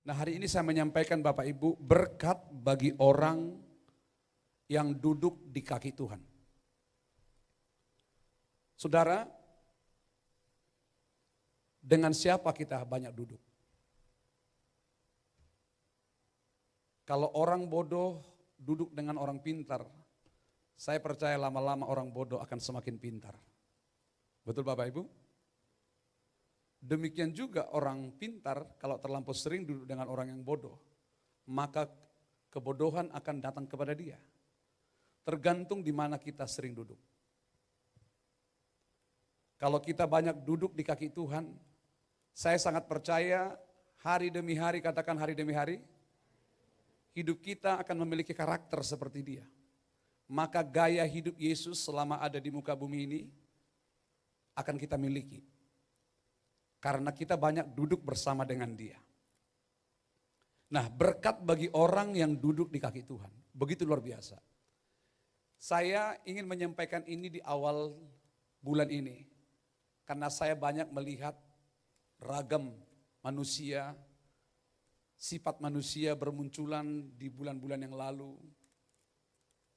Nah, hari ini saya menyampaikan Bapak Ibu berkat bagi orang yang duduk di kaki Tuhan. Saudara, dengan siapa kita banyak duduk? Kalau orang bodoh duduk dengan orang pintar, saya percaya lama-lama orang bodoh akan semakin pintar. Betul Bapak Ibu? Demikian juga orang pintar kalau terlampau sering duduk dengan orang yang bodoh, maka kebodohan akan datang kepada dia. Tergantung di mana kita sering duduk. Kalau kita banyak duduk di kaki Tuhan, saya sangat percaya hari demi hari, katakan hari demi hari, hidup kita akan memiliki karakter seperti dia. Maka gaya hidup Yesus selama ada di muka bumi ini akan kita miliki. Karena kita banyak duduk bersama dengan dia. Nah, berkat bagi orang yang duduk di kaki Tuhan. Begitu luar biasa. Saya ingin menyampaikan ini di awal bulan ini. Karena saya banyak melihat ragam manusia, sifat manusia bermunculan di bulan-bulan yang lalu.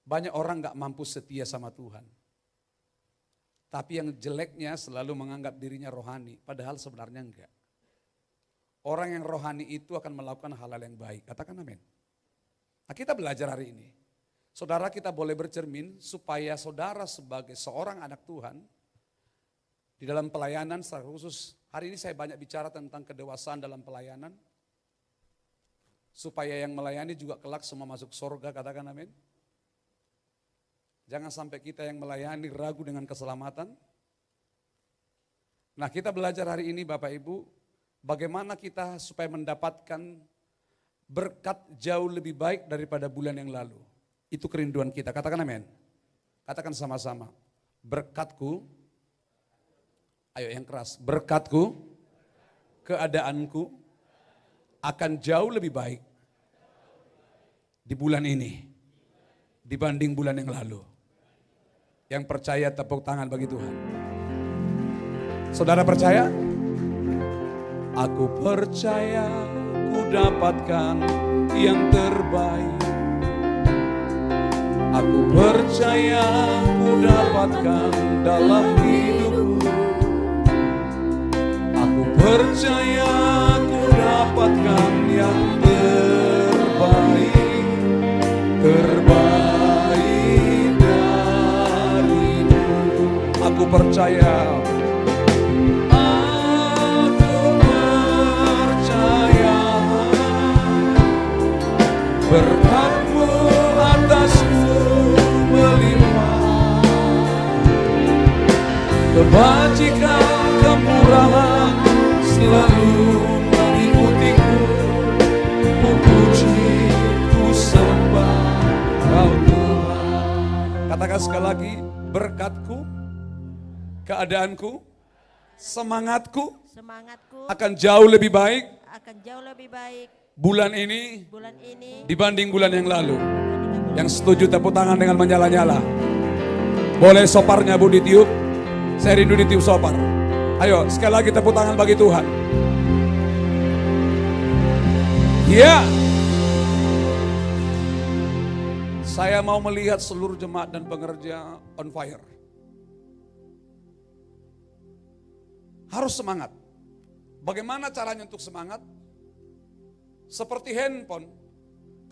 Banyak orang gak mampu setia sama Tuhan. Tapi yang jeleknya selalu menganggap dirinya rohani, padahal sebenarnya enggak. Orang yang rohani itu akan melakukan hal-hal yang baik, katakan amin. Nah, kita belajar hari ini. Saudara, kita boleh bercermin supaya saudara sebagai seorang anak Tuhan, di dalam pelayanan secara khusus, hari ini saya banyak bicara tentang kedewasaan dalam pelayanan, supaya yang melayani juga kelak semua masuk surga, katakan amin. Jangan sampai kita yang melayani ragu dengan keselamatan. Nah, kita belajar hari ini Bapak Ibu, bagaimana kita supaya mendapatkan berkat jauh lebih baik daripada bulan yang lalu. Itu kerinduan kita, katakan amin. Katakan sama-sama, berkatku, ayo yang keras, berkatku, keadaanku akan jauh lebih baik di bulan ini dibanding bulan yang lalu. Yang percaya tepuk tangan bagi Tuhan. Saudara percaya? Aku percaya ku dapatkan yang terbaik. Aku percaya ku dapatkan dalam hidupku. Aku percaya ku dapatkan yang terbaik. Aku percaya, berkat-Mu atasku melimpah, kebajikan kemurahan selalu mengikutiku, ku puji, ku sembah Kau Tuhan. Katakan sekali lagi, berkat-Ku, keadaanku, semangatku akan jauh lebih baik bulan ini dibanding bulan yang lalu. Yang setuju tepuk tangan dengan menyala-nyala. Boleh soparnya Bu ditiup? Saya rindu ditiup sopar. Ayo sekali lagi tepuk tangan bagi Tuhan. Ya. Saya mau melihat seluruh jemaat dan pengerja on fire. Harus semangat. Bagaimana caranya untuk semangat? Seperti handphone.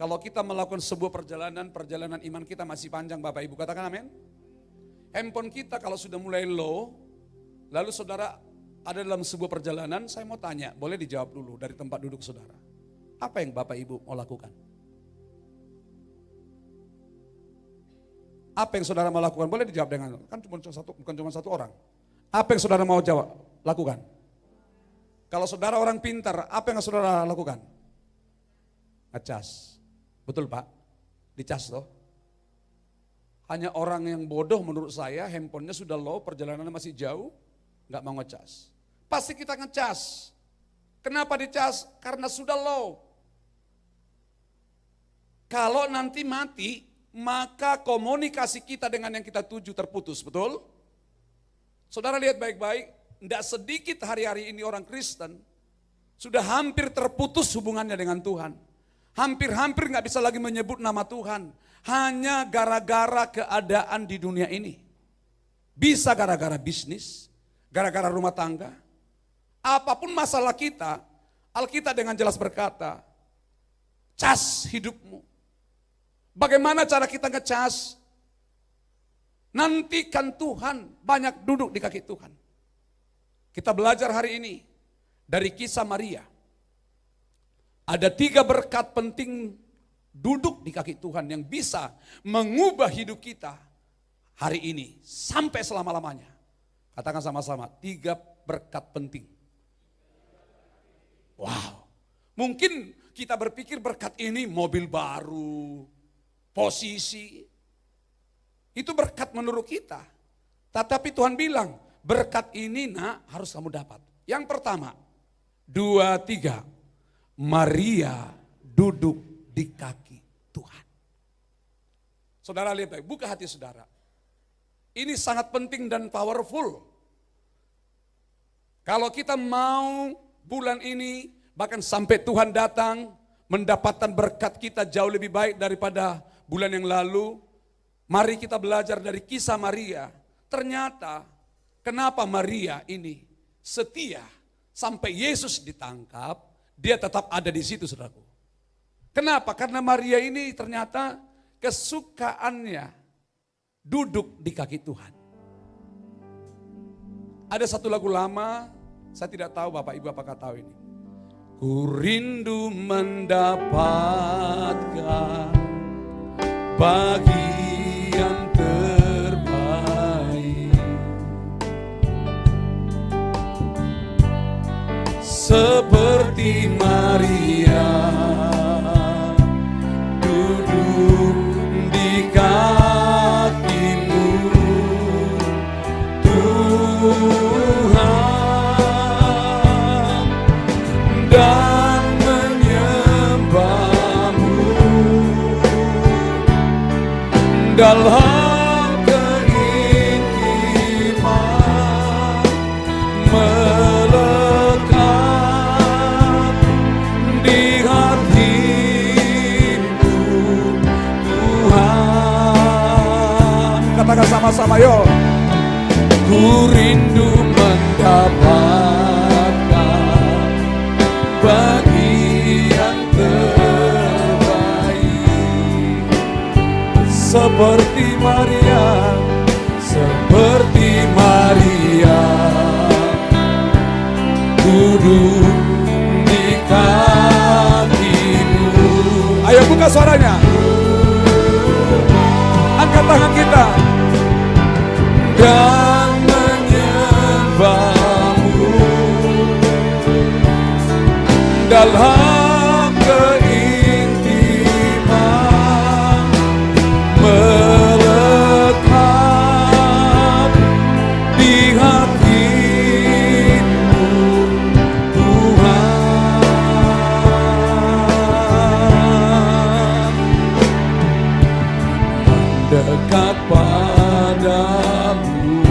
Kalau kita melakukan sebuah perjalanan iman kita masih panjang Bapak Ibu, katakan amin. Handphone kita kalau sudah mulai low, lalu saudara ada dalam sebuah perjalanan, saya mau tanya, boleh dijawab dulu dari tempat duduk saudara. Apa yang Bapak Ibu mau lakukan? Apa yang saudara mau lakukan? Boleh dijawab dengan, kan bukan cuma satu orang. Apa yang saudara mau jawab? Lakukan. Kalau saudara orang pintar, apa yang saudara lakukan? Ngecas. Betul Pak? Dicas toh. Hanya orang yang bodoh menurut saya, handphonenya sudah low, perjalanannya masih jauh, nggak mau ngecas. Pasti kita ngecas. Kenapa dicas? Karena sudah low. Kalau nanti mati, maka komunikasi kita dengan yang kita tuju terputus, betul? Saudara lihat baik-baik, tidak sedikit hari-hari ini orang Kristen Sudah hampir terputus hubungannya dengan Tuhan. Hampir-hampir gak bisa lagi menyebut nama Tuhan. Hanya gara-gara keadaan di dunia ini. Bisa gara-gara bisnis, gara-gara rumah tangga. Apapun masalah kita, Alkitab dengan jelas berkata, cas hidupmu. Bagaimana cara kita ngecas? Nantikan Tuhan, banyak duduk di kaki Tuhan. Kita belajar hari ini dari kisah Maria. Ada 3 berkat penting duduk di kaki Tuhan yang bisa mengubah hidup kita hari ini sampai selama-lamanya. Katakan sama-sama, 3 berkat penting. Wow, mungkin kita berpikir berkat ini mobil baru, posisi. Itu berkat menurut kita. Tetapi Tuhan bilang, berkat ini nak harus kamu dapat. Yang pertama, 2, 3, Maria duduk di kaki Tuhan. Saudara lihat baik, buka hati saudara. Ini sangat penting dan powerful. Kalau kita mau bulan ini, bahkan sampai Tuhan datang, mendapatkan berkat kita jauh lebih baik daripada bulan yang lalu, mari kita belajar dari kisah Maria. Ternyata kenapa Maria ini setia sampai Yesus ditangkap, dia tetap ada di situ, saudaraku. Kenapa? Karena Maria ini ternyata kesukaannya duduk di kaki Tuhan. Ada satu lagu lama, saya tidak tahu Bapak Ibu apakah tahu ini. Ku rindu mendapatkan bagian terbaik, seperti Maria duduk di kakimu, Tuhan, dan menyembahmu dalam keintiman, melekat di hatimu, Tuhan. Katakan sama-sama yuk. Ku rindu mendapatkan bagian terbaik, seperti Maria, duduk di kakimu. Ayo buka suaranya, angkat tangan kita dan menyembahmu dalam keintiman, melekat di hatimu, Tuhan, mendekat padamu,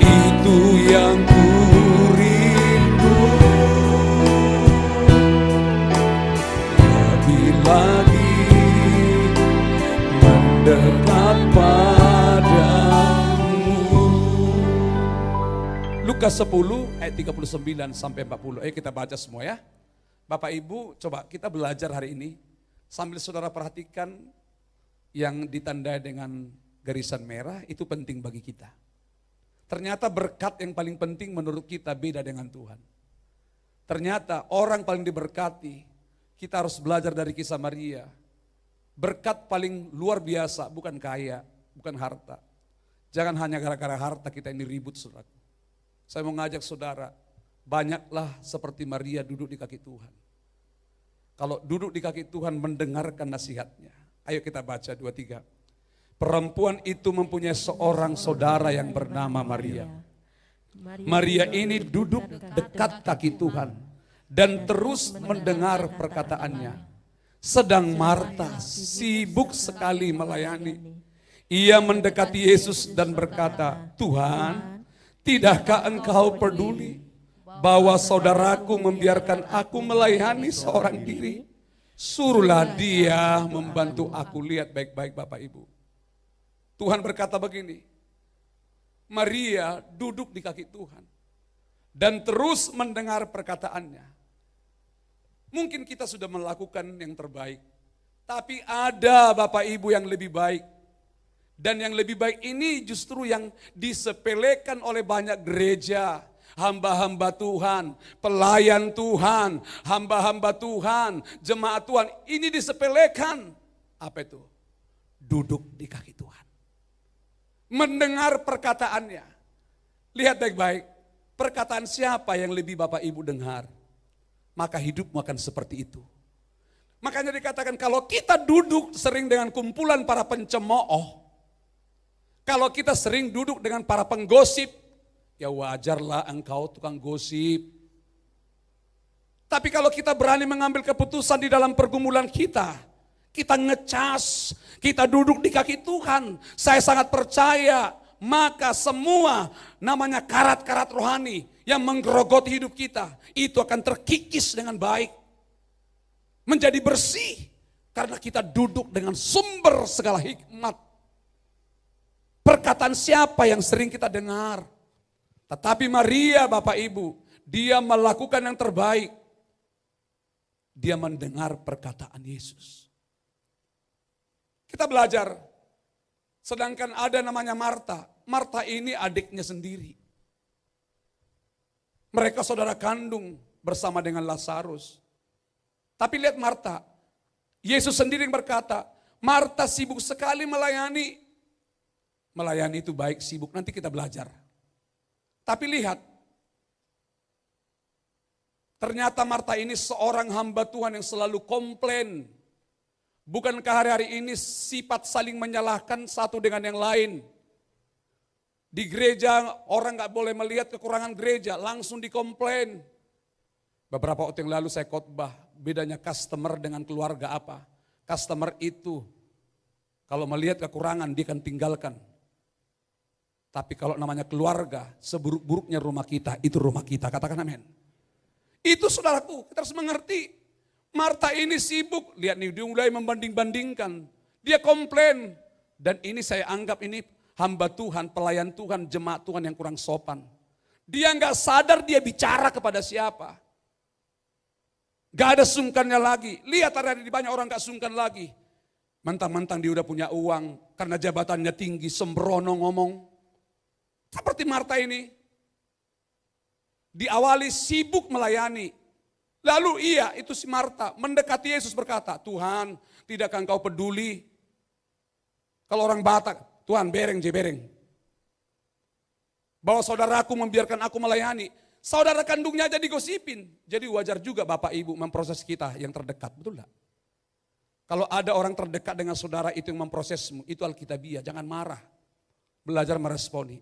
itu yang ku rindu, lebih lagi mendekat padamu. Lukas 10 ayat 39 sampai 40. Ayo kita baca semua ya. Bapak Ibu, coba kita belajar hari ini sambil saudara perhatikan yang ditandai dengan garisan merah, itu penting bagi kita. Ternyata berkat yang paling penting menurut kita beda dengan Tuhan. Ternyata orang paling diberkati, kita harus belajar dari kisah Maria. Berkat paling luar biasa bukan kaya, bukan harta. Jangan hanya gara-gara harta kita ini ribut, saudara. Saya mau ngajak saudara, banyaklah seperti Maria duduk di kaki Tuhan. Kalau duduk di kaki Tuhan mendengarkan nasihatnya. Ayo kita baca 2-3. Perempuan itu mempunyai seorang saudara yang bernama Maria. Maria ini duduk dekat kaki Tuhan dan terus mendengar perkataannya. Sedang Marta sibuk sekali melayani. Ia mendekati Yesus dan berkata, Tuhan, tidakkah engkau peduli bahwa saudaraku membiarkan aku melayani seorang diri. Suruhlah dia membantu aku. Lihat baik-baik Bapak Ibu. Tuhan berkata begini, Maria duduk di kaki Tuhan dan terus mendengar perkataannya. Mungkin kita sudah melakukan yang terbaik, tapi ada Bapak Ibu yang lebih baik. Dan yang lebih baik ini justru yang disepelekan oleh banyak gereja, hamba-hamba Tuhan, pelayan Tuhan, hamba-hamba Tuhan, jemaat Tuhan. Ini disepelekan. Apa itu? Duduk di kaki Tuhan. Mendengar perkataannya. Lihat baik-baik, perkataan siapa yang lebih Bapak Ibu dengar, maka hidupmu akan seperti itu. Makanya dikatakan kalau kita duduk sering dengan kumpulan para pencemooh, kalau kita sering duduk dengan para penggosip, ya wajarlah engkau tukang gosip. Tapi kalau kita berani mengambil keputusan di dalam pergumulan kita ngecas, kita duduk di kaki Tuhan, saya sangat percaya, maka semua namanya karat-karat rohani yang menggerogoti hidup kita, itu akan terkikis dengan baik. Menjadi bersih, karena kita duduk dengan sumber segala hikmat. Perkataan siapa yang sering kita dengar? Tetapi Maria Bapak Ibu, dia melakukan yang terbaik. Dia mendengar perkataan Yesus. Kita belajar, sedangkan ada namanya Marta. Marta ini adiknya sendiri. Mereka saudara kandung bersama dengan Lazarus. Tapi lihat Marta, Yesus sendiri yang berkata, Marta sibuk sekali melayani. Melayani itu baik, sibuk, nanti kita belajar. Tapi lihat, ternyata Marta ini seorang hamba Tuhan yang selalu komplain. Bukankah hari-hari ini sifat saling menyalahkan satu dengan yang lain? Di gereja orang gak boleh melihat kekurangan gereja, langsung dikomplain. Beberapa waktu yang lalu saya khotbah, bedanya customer dengan keluarga apa? Customer itu kalau melihat kekurangan dia akan tinggalkan. Tapi kalau namanya keluarga, seburuk-buruknya rumah kita, itu rumah kita. Katakan amin. Itu saudaraku, kita harus mengerti. Marta ini sibuk, lihat nih dia mulai membanding-bandingkan. Dia komplain. Dan ini saya anggap ini hamba Tuhan, pelayan Tuhan, jemaat Tuhan yang kurang sopan. Dia nggak sadar dia bicara kepada siapa. Gak ada sungkannya lagi. Lihat hari ini banyak orang gak sungkan lagi. Mentang-mentang dia udah punya uang, karena jabatannya tinggi, sembrono ngomong. Seperti Marta ini. Diawali sibuk melayani. Lalu itu si Marta mendekati Yesus berkata, Tuhan, tidakkah engkau peduli? Kalau orang Batak, Tuhan bereng je bereng. Bahwa saudaraku membiarkan aku melayani. Saudara kandungnya aja digosipin. Jadi wajar juga Bapak Ibu memproses kita yang terdekat, betul enggak? Kalau ada orang terdekat dengan saudara itu yang memprosesmu, itu alkitabiah, jangan marah. Belajar meresponi.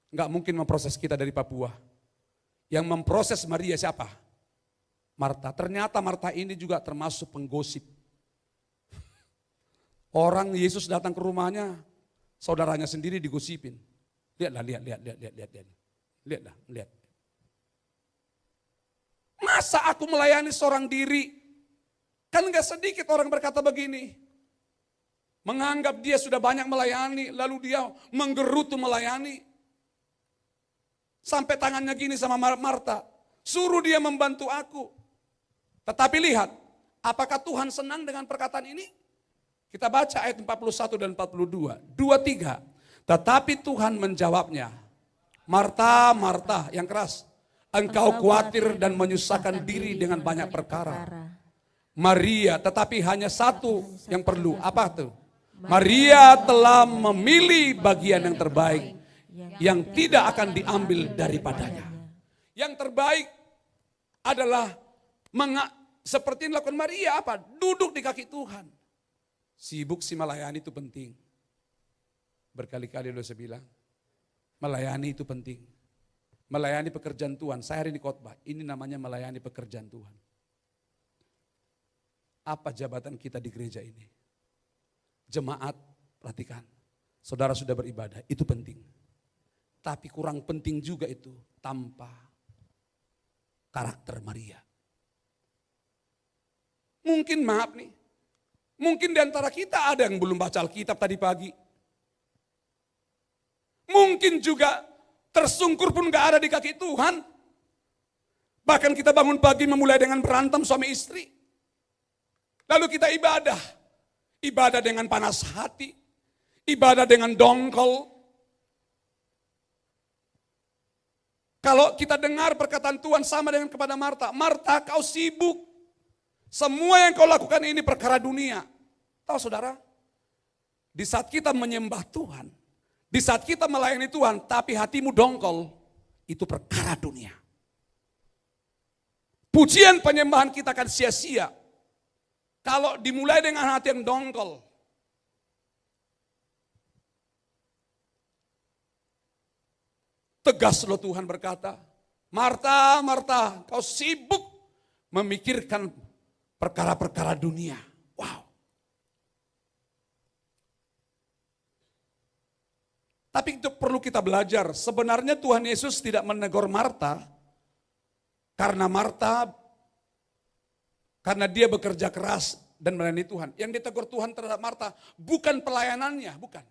Enggak mungkin memproses kita dari Papua. Yang memproses Maria siapa? Marta. Ternyata Marta ini juga termasuk penggosip. Orang Yesus datang ke rumahnya, saudaranya sendiri digosipin. Lihatlah, lihat. Lihatlah, lihat. Masa aku melayani seorang diri? Kan gak sedikit orang berkata begini. Menganggap dia sudah banyak melayani, lalu dia menggerutu melayani. Sampai tangannya gini sama Marta, suruh dia membantu aku. Tetapi lihat, apakah Tuhan senang dengan perkataan ini? Kita baca ayat 41 dan 42, 2-3. Tetapi Tuhan menjawabnya, Marta, Marta, yang keras, engkau khawatir dan menyusahkan diri dengan banyak perkara. Maria, tetapi hanya satu yang perlu, apa tuh? Maria telah memilih bagian yang terbaik, yang tidak akan diambil daripadanya. Yang terbaik adalah seperti yang dilakukan Maria, apa? Duduk di kaki Tuhan. Sibuk si melayani itu penting. Berkali-kali udah saya bilang, melayani itu penting. Melayani pekerjaan Tuhan. Saya hari ini khotbah, ini namanya melayani pekerjaan Tuhan. Apa jabatan kita di gereja ini? Jemaat, perhatikan. Saudara sudah beribadah, itu penting. Tapi kurang penting juga itu tanpa karakter Maria. Mungkin maaf nih, mungkin di antara kita ada yang belum baca Alkitab tadi pagi. Mungkin juga tersungkur pun gak ada di kaki Tuhan. Bahkan kita bangun pagi memulai dengan berantem suami istri. Lalu kita ibadah. Ibadah dengan panas hati. Ibadah dengan dongkol. Kalau kita dengar perkataan Tuhan sama dengan kepada Marta. Marta, kau sibuk. Semua yang kau lakukan ini perkara dunia. Tahu saudara? Di saat kita menyembah Tuhan. Di saat kita melayani Tuhan, tapi hatimu dongkol. Itu perkara dunia. Pujian penyembahan kita akan sia-sia. Kalau dimulai dengan hati yang dongkol. Tegas loh Tuhan berkata, Marta, Marta, kau sibuk memikirkan perkara-perkara dunia. Wow. Tapi itu perlu kita belajar. Sebenarnya Tuhan Yesus tidak menegur Marta. Karena dia bekerja keras dan melayani Tuhan. Yang ditegur Tuhan terhadap Marta bukan pelayanannya, bukan.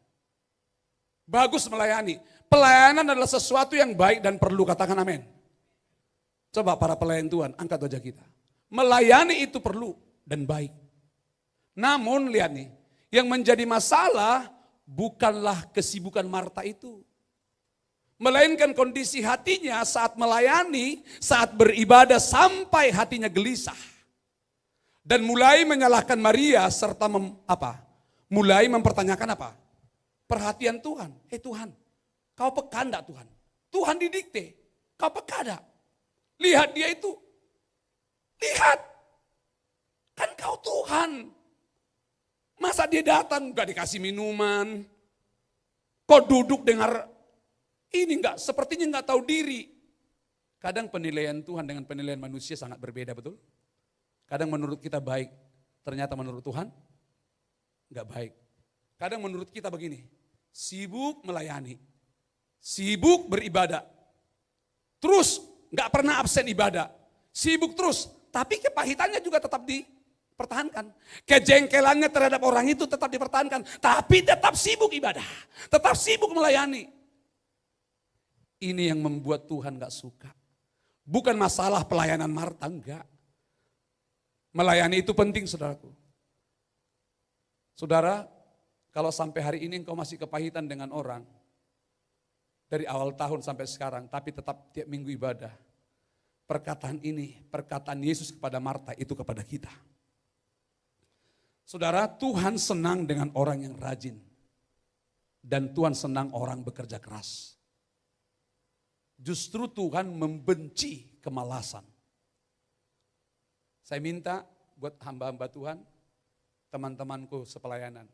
Bagus melayani. Pelayanan adalah sesuatu yang baik dan perlu, katakan amin. Coba para pelayan Tuhan, angkat wajah kita. Melayani itu perlu dan baik. Namun lihat nih, yang menjadi masalah bukanlah kesibukan Marta itu. Melainkan kondisi hatinya saat melayani, saat beribadah sampai hatinya gelisah. Dan mulai menyalahkan Maria serta mulai mempertanyakan apa? Perhatian Tuhan. Tuhan, kau peka enggak Tuhan? Tuhan didikte, kau peka enggak? Lihat dia itu. Lihat. Kan kau Tuhan. Masa dia datang enggak dikasih minuman? Kau duduk dengar ini enggak, sepertinya enggak tahu diri. Kadang penilaian Tuhan dengan penilaian manusia sangat berbeda, betul? Kadang menurut kita baik, ternyata menurut Tuhan enggak baik. Kadang menurut kita begini, sibuk melayani, sibuk beribadah, terus enggak pernah absen ibadah, sibuk terus, tapi kepahitannya juga tetap dipertahankan. Kejengkelannya terhadap orang itu tetap dipertahankan, tapi tetap sibuk ibadah, tetap sibuk melayani. Ini yang membuat Tuhan gak suka. Bukan masalah pelayanan Marta, enggak. Melayani itu penting saudaraku. Saudara, kalau sampai hari ini engkau masih kepahitan dengan orang, dari awal tahun sampai sekarang, tapi tetap tiap minggu ibadah. Perkataan ini, perkataan Yesus kepada Marta itu kepada kita. Saudara, Tuhan senang dengan orang yang rajin. Dan Tuhan senang orang bekerja keras. Justru Tuhan membenci kemalasan. Saya minta buat hamba-hamba Tuhan, teman-temanku sepelayanan.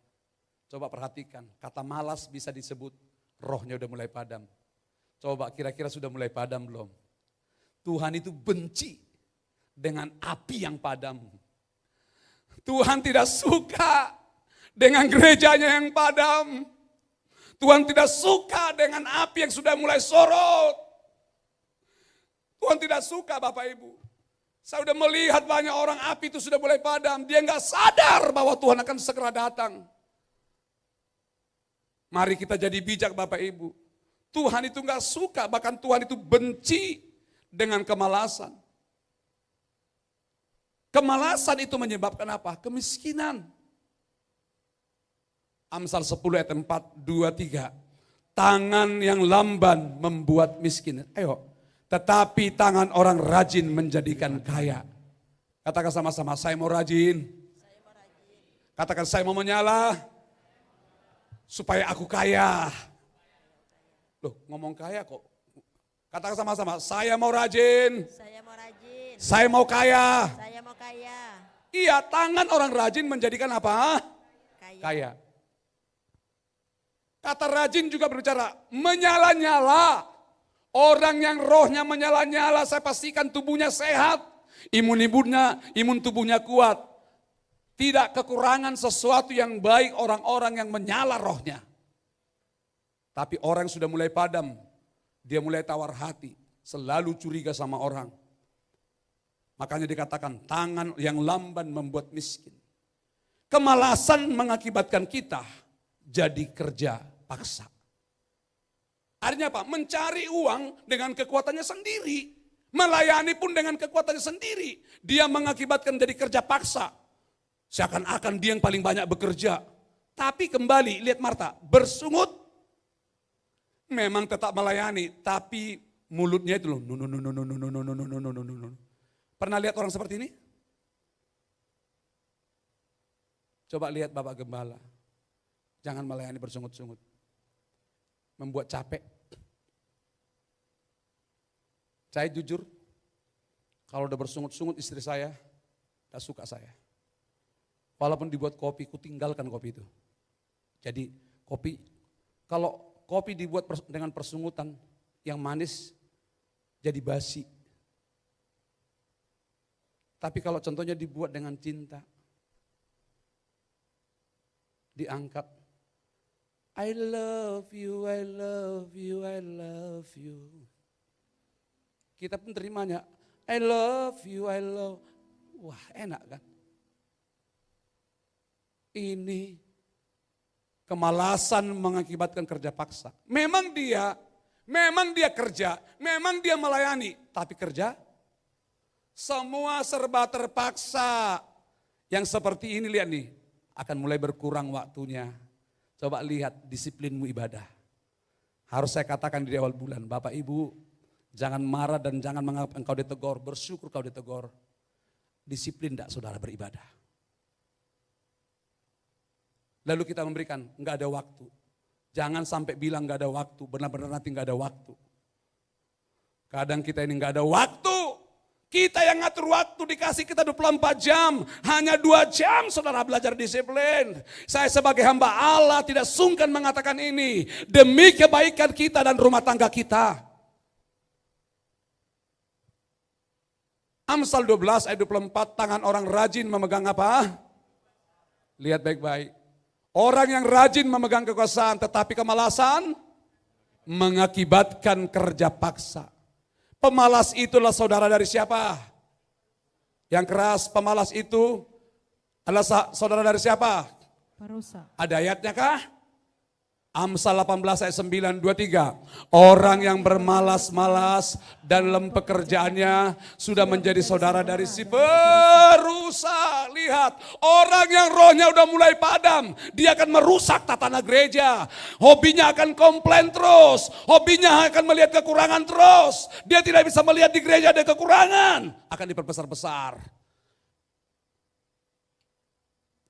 Coba perhatikan, kata malas bisa disebut rohnya udah mulai padam. Coba kira-kira sudah mulai padam belum? Tuhan itu benci dengan api yang padam. Tuhan tidak suka dengan gerejanya yang padam. Tuhan tidak suka dengan api yang sudah mulai sorot. Tuhan tidak suka Bapak Ibu. Saya sudah melihat banyak orang api itu sudah mulai padam. Dia nggak sadar bahwa Tuhan akan segera datang. Mari kita jadi bijak Bapak Ibu. Tuhan itu nggak suka, bahkan Tuhan itu benci dengan kemalasan. Kemalasan itu menyebabkan apa? Kemiskinan. Amsal 10 ayat 4, 2, 3. Tangan yang lamban membuat miskin. Ayo. Tetapi tangan orang rajin menjadikan kaya. Katakan sama-sama, saya mau rajin. Katakan saya mau menyala. Supaya aku kaya. Loh, ngomong kaya kok. Katakan sama-sama, saya mau rajin. Saya mau rajin. Saya mau kaya. Saya mau kaya. Iya, tangan orang rajin menjadikan apa? Kaya. Kata rajin juga berbicara menyala-nyala. Orang yang rohnya menyala-nyala, saya pastikan tubuhnya sehat. Imun tubuhnya kuat. Tidak kekurangan sesuatu yang baik orang-orang yang menyala rohnya. Tapi orang sudah mulai padam. Dia mulai tawar hati. Selalu curiga sama orang. Makanya dikatakan tangan yang lamban membuat miskin. Kemalasan mengakibatkan kita jadi kerja paksa. Artinya apa? Mencari uang dengan kekuatannya sendiri. Melayani pun dengan kekuatannya sendiri. Dia mengakibatkan jadi kerja paksa. Seakan-akan dia yang paling banyak bekerja. Tapi kembali, lihat Marta, bersungut. Memang tetap melayani, tapi mulutnya itu loh. Pernah lihat orang seperti ini? Coba lihat Bapak Gembala. Jangan melayani bersungut-sungut. Membuat capek. Saya jujur, kalau udah bersungut-sungut istri saya, gak suka saya. Walaupun dibuat kopi, ku tinggalkan kopi itu. Jadi kopi, kalau kopi dibuat dengan persungutan yang manis, jadi basi. Tapi kalau contohnya dibuat dengan cinta, diangkat, I love you, I love you, I love you. Kita pun terimanya, I love you, I love. Wah enak kan? Ini kemalasan mengakibatkan kerja paksa. Memang dia kerja, memang dia melayani. Tapi kerja, semua serba terpaksa. Yang seperti ini lihat nih, akan mulai berkurang waktunya. Coba lihat disiplinmu ibadah. Harus saya katakan di awal bulan, Bapak Ibu, jangan marah dan jangan menganggap engkau ditegur, bersyukur kau ditegur. Disiplin tidak saudara beribadah. Lalu kita memberikan, enggak ada waktu. Jangan sampai bilang enggak ada waktu, benar-benar nanti enggak ada waktu. Kadang kita ini enggak ada waktu. Kita yang ngatur waktu dikasih kita 24 jam. Hanya 2 jam saudara belajar disiplin. Saya sebagai hamba Allah tidak sungkan mengatakan ini. Demi kebaikan kita dan rumah tangga kita. Amsal 12 ayat 24, tangan orang rajin memegang apa? Lihat baik-baik. Orang yang rajin memegang kekuasaan tetapi kemalasan mengakibatkan kerja paksa. Pemalas itulah saudara dari siapa? Yang keras pemalas itu adalah saudara dari siapa? Perusak. Ada ayatnya kah? Amsal 18 ayat 9, 23. Orang yang bermalas-malas dan dalam pekerjaannya sudah menjadi saudara dari si perusak. Lihat, orang yang rohnya udah mulai padam, dia akan merusak tatanan gereja. Hobinya akan komplain terus, hobinya akan melihat kekurangan terus. Dia tidak bisa melihat di gereja ada kekurangan, akan diperbesar-besar.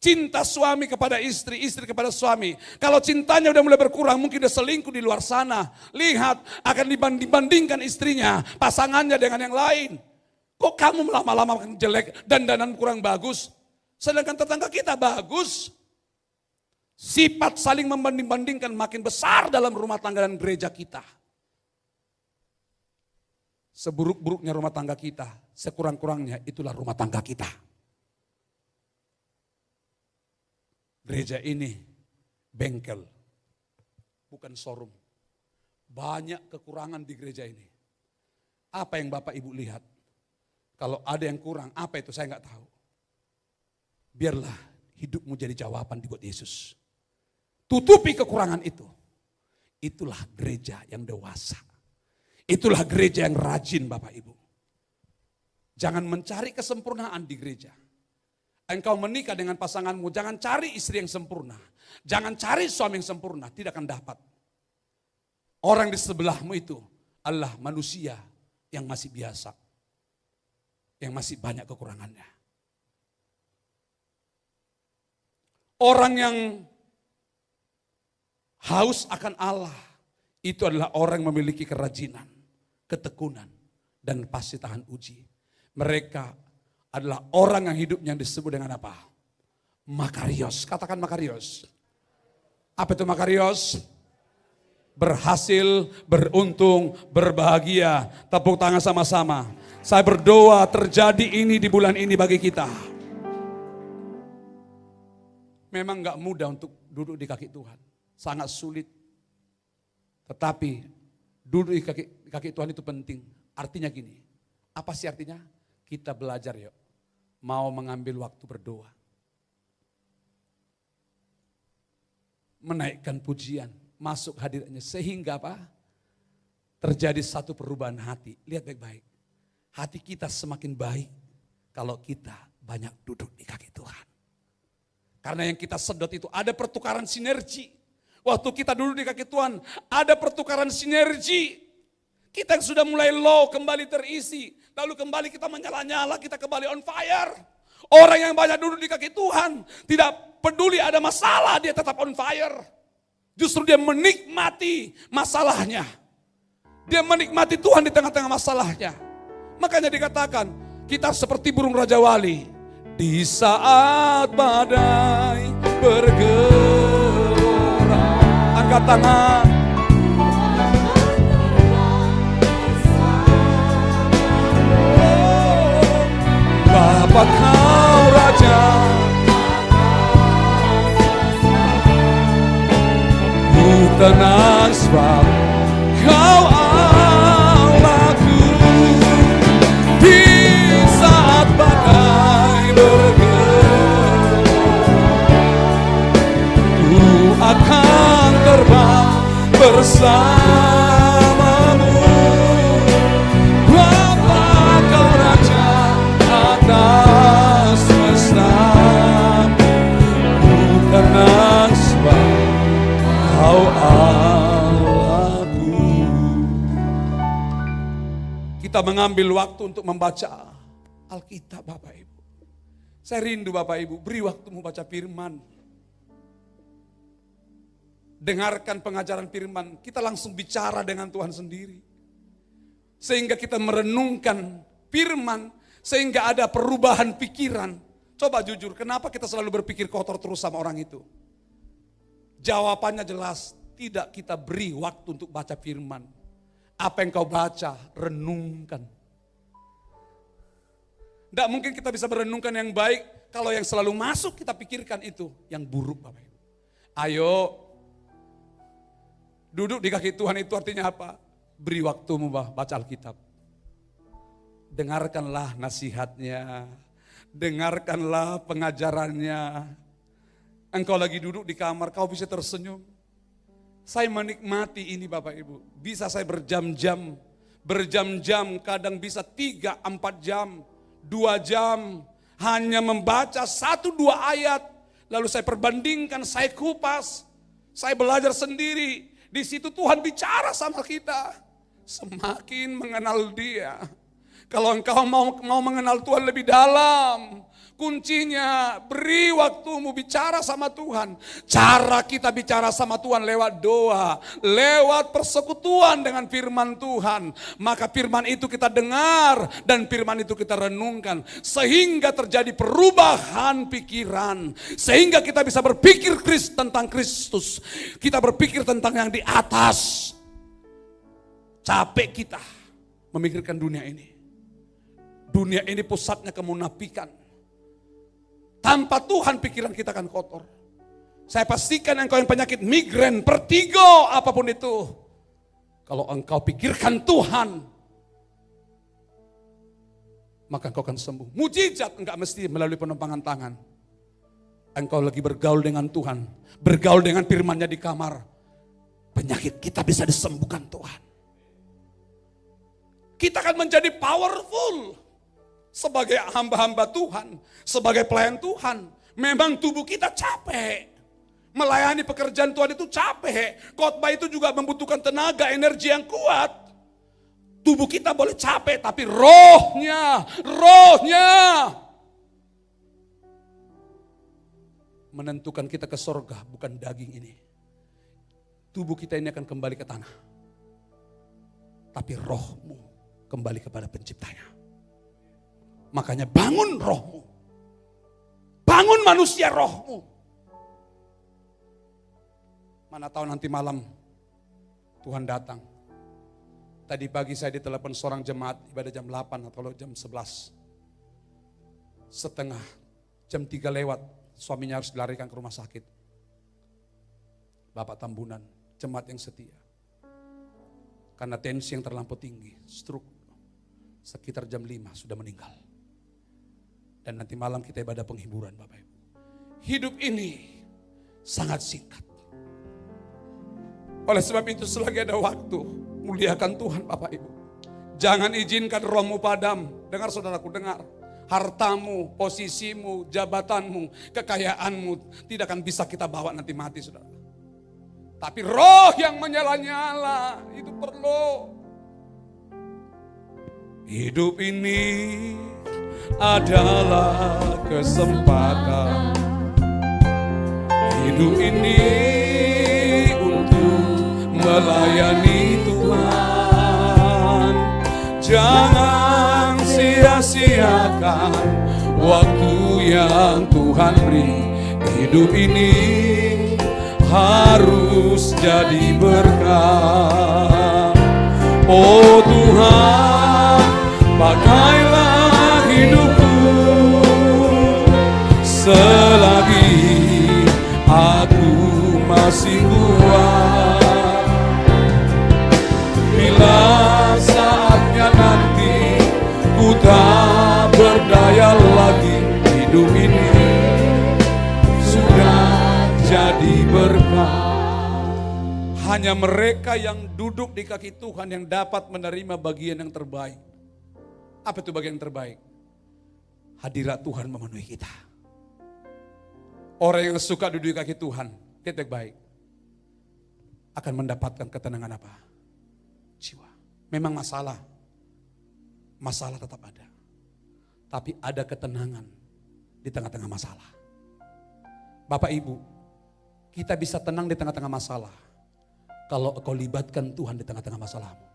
Cinta suami kepada istri, istri kepada suami. Kalau cintanya udah mulai berkurang, mungkin dia selingkuh di luar sana. Lihat, akan dibandingkan istrinya, pasangannya dengan yang lain. Kok kamu lama-lama makin jelek, dandanan kurang bagus. Sedangkan tetangga kita bagus. Sifat saling membanding-bandingkan makin besar dalam rumah tangga dan gereja kita. Seburuk-buruknya rumah tangga kita, sekurang-kurangnya itulah rumah tangga kita. Gereja ini bengkel, bukan showroom. Banyak kekurangan di gereja ini. Apa yang Bapak Ibu lihat? Kalau ada yang kurang, apa itu saya nggak tahu. Biarlah hidupmu jadi jawaban dibuat Yesus. Tutupi kekurangan itu. Itulah gereja yang dewasa. Itulah gereja yang rajin Bapak Ibu. Jangan mencari kesempurnaan di gereja. Engkau menikah dengan pasanganmu, jangan cari istri yang sempurna. Jangan cari suami yang sempurna, tidak akan dapat. Orang di sebelahmu itu adalah manusia yang masih biasa. Yang masih banyak kekurangannya. Orang yang haus akan Allah, itu adalah orang yang memiliki kerajinan, ketekunan, dan pasti tahan uji. Mereka adalah orang yang hidupnya disebut dengan apa? Makarios. Katakan makarios. Apa itu makarios? Berhasil, beruntung, berbahagia. Tepuk tangan sama-sama. Saya berdoa terjadi ini di bulan ini bagi kita. Memang gak mudah untuk duduk di kaki Tuhan. Sangat sulit. Tetapi duduk di kaki Tuhan itu penting. Artinya gini. Apa sih artinya? Kita belajar yuk, mau mengambil waktu berdoa. Menaikkan pujian, masuk hadiratnya. Sehingga apa? Terjadi satu perubahan hati. Lihat baik-baik. Hati kita semakin baik kalau kita banyak duduk di kaki Tuhan. Karena yang kita sedot itu ada pertukaran sinergi. Waktu kita duduk di kaki Tuhan, ada pertukaran sinergi. Kita yang sudah mulai low kembali terisi. Lalu kembali kita menyala-nyala, kita kembali on fire. Orang yang banyak duduk di kaki Tuhan, tidak peduli ada masalah, dia tetap on fire. Justru dia menikmati masalahnya. Dia menikmati Tuhan di tengah-tengah masalahnya. Makanya dikatakan, kita seperti burung Raja Wali. Di saat badai bergelora. Angkat tangan. Bapa kau Raja, ku tenang sebab kau Allahku. Di saat badai bergelora, ku akan terbang bersamamu. Bapa kau Raja atas semesta, ku tenang sebab kau Allahku. Kita mengambil waktu untuk membaca Alkitab Bapak Ibu. Saya rindu Bapak Ibu, beri waktu membaca firman. Dengarkan pengajaran firman, kita langsung bicara dengan Tuhan sendiri. Sehingga kita merenungkan firman, sehingga ada perubahan pikiran. Coba jujur, kenapa kita selalu berpikir kotor terus sama orang itu? Jawabannya jelas, tidak kita beri waktu untuk baca firman. Apa yang kau baca, renungkan. Tidak mungkin kita bisa merenungkan yang baik, kalau yang selalu masuk kita pikirkan itu, yang buruk Bapak Ibu. Ayo, duduk di kaki Tuhan itu artinya apa? Beri waktumu baca Alkitab. Dengarkanlah nasihatnya, dengarkanlah pengajarannya. Engkau lagi duduk di kamar, kau bisa tersenyum. Saya menikmati ini Bapak Ibu. Bisa saya berjam-jam, kadang bisa 3-4 jam, 2 jam. Hanya membaca 1-2 ayat. Lalu saya perbandingkan, saya kupas, saya belajar sendiri. Di situ Tuhan bicara sama kita. Semakin mengenal Dia. Kalau engkau mau mengenal Tuhan lebih dalam, kuncinya beri waktumu bicara sama Tuhan. Cara kita bicara sama Tuhan lewat doa, lewat persekutuan dengan firman Tuhan. Maka firman itu kita dengar dan firman itu kita renungkan. Sehingga terjadi perubahan pikiran. Sehingga kita bisa berpikir tentang Kristus. Kita berpikir tentang yang di atas. Capek kita memikirkan dunia ini. Dunia ini pusatnya kemunafikan. Tanpa Tuhan pikiran kita akan kotor. Saya pastikan engkau yang penyakit migrain, vertigo, apapun itu. Kalau engkau pikirkan Tuhan, maka engkau akan sembuh. Mujizat enggak mesti melalui penumpangan tangan. Engkau lagi bergaul dengan Tuhan, bergaul dengan firman-Nya di kamar. Penyakit kita bisa disembuhkan Tuhan. Kita akan menjadi powerful. Sebagai hamba-hamba Tuhan, sebagai pelayan Tuhan, memang tubuh kita capek. Melayani pekerjaan Tuhan itu capek. Khotbah itu juga membutuhkan tenaga, energi yang kuat. Tubuh kita boleh capek, tapi rohnya menentukan kita ke sorga, bukan daging ini. Tubuh kita ini akan kembali ke tanah. Tapi rohmu kembali kepada penciptanya. Makanya bangun rohmu. Bangun manusia rohmu. Mana tahu nanti malam Tuhan datang. Tadi pagi saya ditelepon seorang jemaat ibadah jam 8 atau jam 11. Setengah jam 3 lewat suaminya harus dilarikan ke rumah sakit. Bapak Tambunan, jemaat yang setia. Karena tensi yang terlampau tinggi, stroke. Sekitar jam 5 sudah meninggal. Dan nanti malam kita ibadah penghiburan Bapak Ibu. Hidup ini sangat singkat. Oleh sebab itu selagi ada waktu, muliakan Tuhan Bapak Ibu. Jangan izinkan rohmu padam. Dengar saudaraku, dengar. Hartamu, posisimu, jabatanmu, kekayaanmu tidak akan bisa kita bawa nanti mati saudara. Tapi roh yang menyala-nyala itu perlu. Hidup ini adalah kesempatan. Hidup ini untuk melayani Tuhan. Jangan sia-siakan waktu yang Tuhan beri. Hidup ini harus jadi berkah. Oh Tuhan, pakailah hidupku selagi aku masih kuat. Bila saatnya nanti ku tak berdaya lagi, hidup ini sudah jadi berkah. Hanya mereka yang duduk di kaki Tuhan yang dapat menerima bagian yang terbaik. Apa itu bagian yang terbaik? Hadirat Tuhan memenuhi kita. Orang yang suka duduk di kaki Tuhan, lihat baik-baik, akan mendapatkan ketenangan apa? Jiwa. Memang masalah tetap ada. Tapi ada ketenangan di tengah-tengah masalah. Bapak Ibu, kita bisa tenang di tengah-tengah masalah kalau kau libatkan Tuhan di tengah-tengah masalahmu.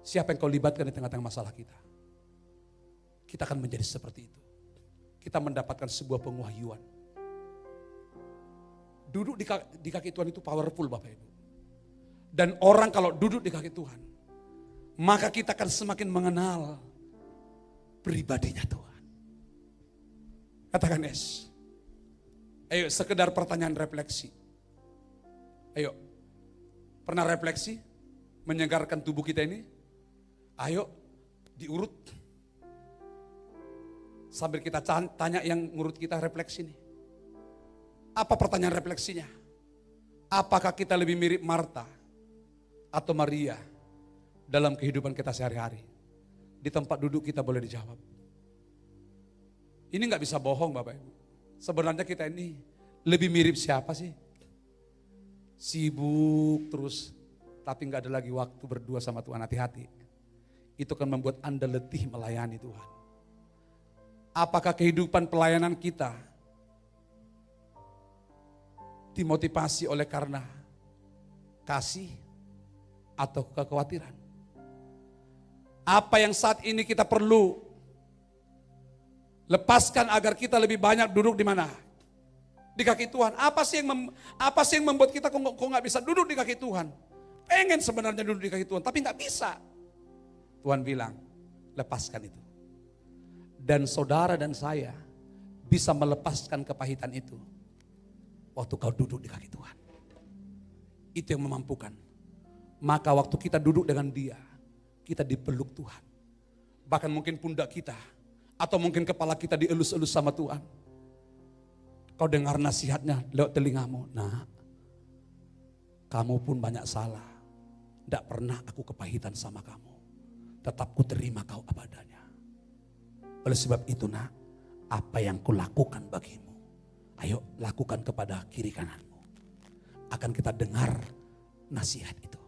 Siapa yang kau libatkan di tengah-tengah masalah kita? Kita akan menjadi seperti itu. Kita mendapatkan sebuah pengahyuan. Duduk di kaki Tuhan itu powerful Bapak Ibu. Dan orang kalau duduk di kaki Tuhan, maka kita akan semakin mengenal pribadinya Tuhan. Katakan yes. Ayo sekedar pertanyaan refleksi. Ayo, pernah refleksi menyegarkan tubuh kita ini? Ayo diurut. Sambil kita tanya yang ngurut kita refleksi nih. Apa pertanyaan refleksinya? Apakah kita lebih mirip Marta atau Maria dalam kehidupan kita sehari-hari? Di tempat duduk kita boleh dijawab. Ini gak bisa bohong Bapak Ibu. Sebenarnya kita ini lebih mirip siapa sih? Sibuk terus, tapi gak ada lagi waktu berdua sama Tuhan. Hati-hati. Itu akan membuat Anda letih melayani Tuhan. Apakah kehidupan pelayanan kita dimotivasi oleh karena kasih atau kekhawatiran? Apa yang saat ini kita perlu lepaskan agar kita lebih banyak duduk di mana? Di kaki Tuhan. Apa sih yang membuat kita kok nggak bisa duduk di kaki Tuhan? Pengen sebenarnya duduk di kaki Tuhan, tapi nggak bisa. Tuhan bilang, lepaskan itu. Dan saudara dan saya bisa melepaskan kepahitan itu waktu kau duduk di kaki Tuhan. Itu yang memampukan. Maka waktu kita duduk dengan Dia, kita dipeluk Tuhan. Bahkan mungkin pundak kita atau mungkin kepala kita dielus-elus sama Tuhan. Kau dengar nasihatnya lewat telingamu. Nah, kamu pun banyak salah. Tidak pernah aku kepahitan sama kamu. Tetap ku terima kau apa adanya. Oleh sebab itu nak, apa yang kulakukan bagimu, ayo lakukan kepada kiri kananmu. Akan kita dengar nasihat itu.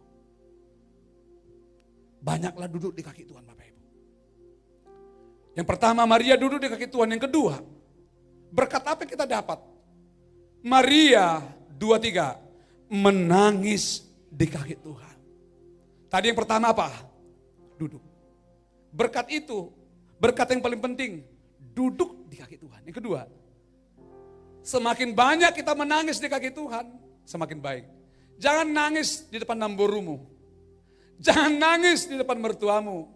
Banyaklah duduk di kaki Tuhan Bapak Ibu. Yang pertama Maria duduk di kaki Tuhan. Yang kedua, berkat apa yang kita dapat? Maria 2-3 menangis di kaki Tuhan. Tadi yang pertama apa? Duduk. Berkat itu, berkat yang paling penting, duduk di kaki Tuhan. Yang kedua, semakin banyak kita menangis di kaki Tuhan, semakin baik. Jangan nangis di depan namborumu. Jangan nangis di depan mertuamu.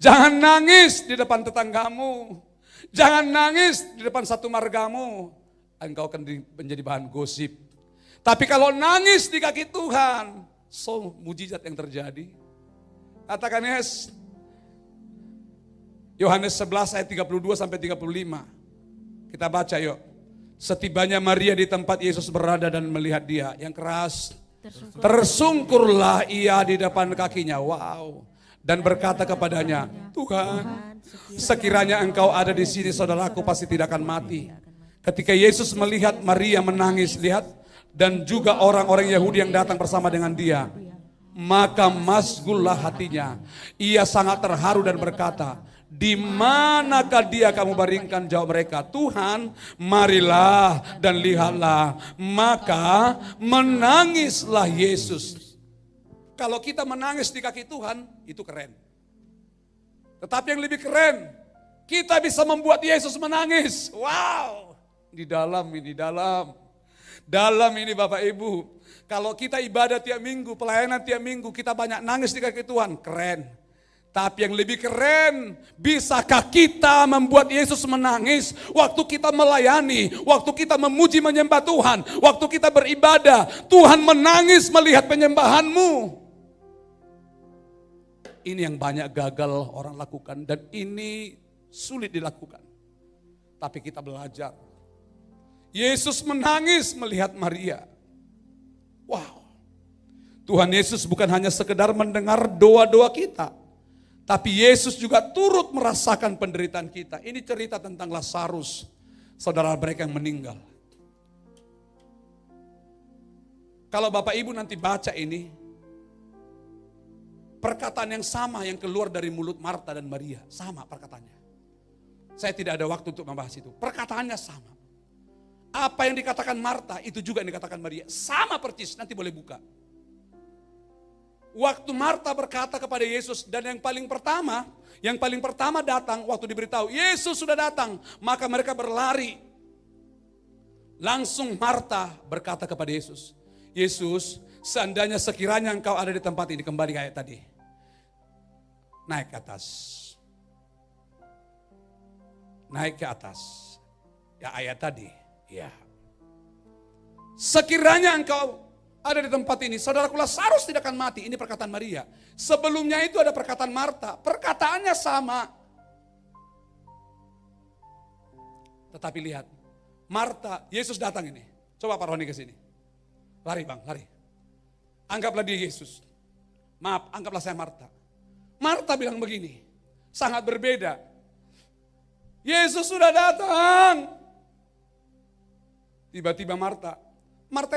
Jangan nangis di depan tetanggamu. Jangan nangis di depan satu margamu. Engkau akan menjadi bahan gosip. Tapi kalau nangis di kaki Tuhan, mujizat yang terjadi. Katakan yes. Yohanes 11 ayat 32 sampai 35. Kita baca yuk. Setibanya Maria di tempat Yesus berada dan melihat dia yang keras, tersungkurlah ia di depan kakinya. Wow. Dan berkata kepadanya, Tuhan, sekiranya engkau ada di sini, saudaraku pasti tidak akan mati. Ketika Yesus melihat Maria menangis, lihat, dan juga orang-orang Yahudi yang datang bersama dengan dia, maka masgullah hatinya. Ia sangat terharu dan berkata, di manakah dia kamu baringkan? Jawab mereka, Tuhan, marilah dan lihatlah. Maka menangislah Yesus. Kalau kita menangis di kaki Tuhan, itu keren. Tetapi yang lebih keren, kita bisa membuat Yesus menangis. Wow, di dalam ini, dalam ini Bapak Ibu. Kalau kita ibadah tiap minggu, pelayanan tiap minggu, kita banyak nangis di kaki Tuhan, keren. Tapi yang lebih keren, bisakah kita membuat Yesus menangis waktu kita melayani, waktu kita memuji menyembah Tuhan, waktu kita beribadah, Tuhan menangis melihat penyembahanmu. Ini yang banyak gagal orang lakukan dan ini sulit dilakukan. Tapi kita belajar. Yesus menangis melihat Maria. Wow. Tuhan Yesus bukan hanya sekedar mendengar doa-doa kita. Tapi Yesus juga turut merasakan penderitaan kita. Ini cerita tentang Lazarus, saudara mereka yang meninggal. Kalau Bapak Ibu nanti baca ini, perkataan yang sama yang keluar dari mulut Marta dan Maria. Sama perkataannya. Saya tidak ada waktu untuk membahas itu. Perkataannya sama. Apa yang dikatakan Marta, itu juga yang dikatakan Maria. Sama persis, nanti boleh buka. Waktu Marta berkata kepada Yesus, dan yang paling pertama datang waktu diberitahu, Yesus sudah datang, maka mereka berlari. Langsung Marta berkata kepada Yesus, Yesus, seandainya sekiranya engkau ada di tempat ini, kembali kayak tadi. Naik ke atas. Naik ke atas. Ya ayat tadi, ya. Sekiranya engkau ada di tempat ini, saudaraku Lazarus tidak akan mati. Ini perkataan Maria. Sebelumnya itu ada perkataan Marta. Perkataannya sama. Tetapi lihat, Marta, Yesus datang ini. Coba Pak Roni ke sini. Lari bang, lari. Anggaplah dia Yesus. Maaf, anggaplah saya Marta. Marta bilang begini, sangat berbeda. Yesus sudah datang. Tiba-tiba Marta